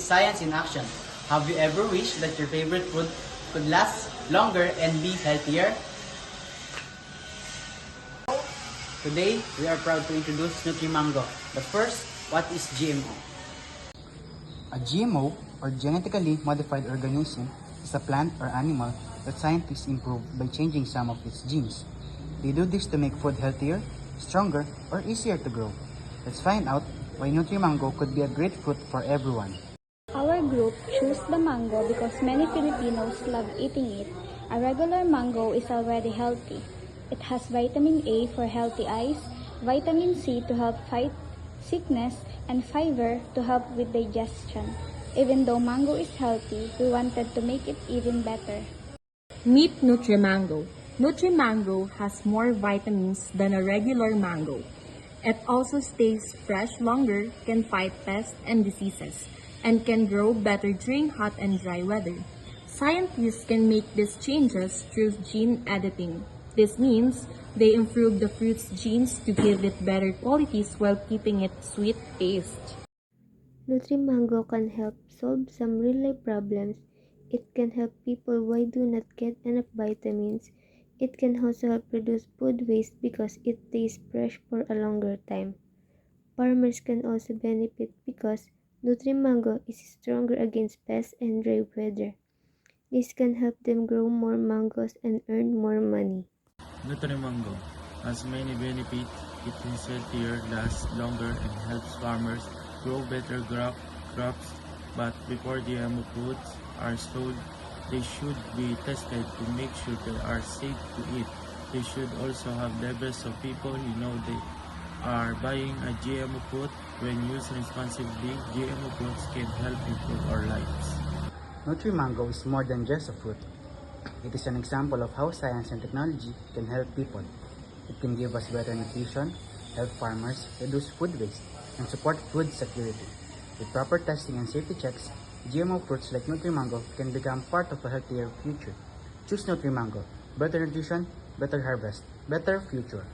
science in action. Have you ever wished that your favorite food could last longer and be healthier? Today, we are proud to introduce NutriMango. But first, what is GMO? A GMO, or genetically modified organism, is a plant or animal that scientists improve by changing some of its genes. They do this to make food healthier, stronger, or easier to grow. Let's find out why NutriMango could be a great fruit for everyone. Our group chose the mango because many Filipinos love eating it. A regular mango is already healthy. It has vitamin A for healthy eyes, vitamin C to help fight sickness, and fiber to help with digestion. Even though mango is healthy, we wanted to make it even better. Meet NutriMango. NutriMango has more vitamins than a regular mango. It also stays fresh longer, can fight pests and diseases, and can grow better during hot and dry weather. Scientists can make these changes through gene editing. This means they improve the fruit's genes to give it better qualities while keeping its sweet taste. NutriMango can help solve some real-life problems. It can help people who do not get enough vitamins. It can also help reduce food waste because it stays fresh for a longer time. Farmers can also benefit because NutriMango is stronger against pests and dry weather. This can help them grow more mangoes and earn more money. NutriMango has many benefits. It is healthier, lasts longer, and helps farmers grow better crops. But before GMO foods are sold, they should be tested to make sure they are safe to eat. They should also have labels so people know they are buying a GMO food. When used responsibly, GMO foods can help improve our lives. NutriMango is more than just a fruit. It is an example of how science and technology can help people. It can give us better nutrition, help farmers, reduce food waste, and support food security. With proper testing and safety checks, GMO fruits like NutriMango can become part of a healthier future. Choose NutriMango. Better nutrition, better harvest, better future.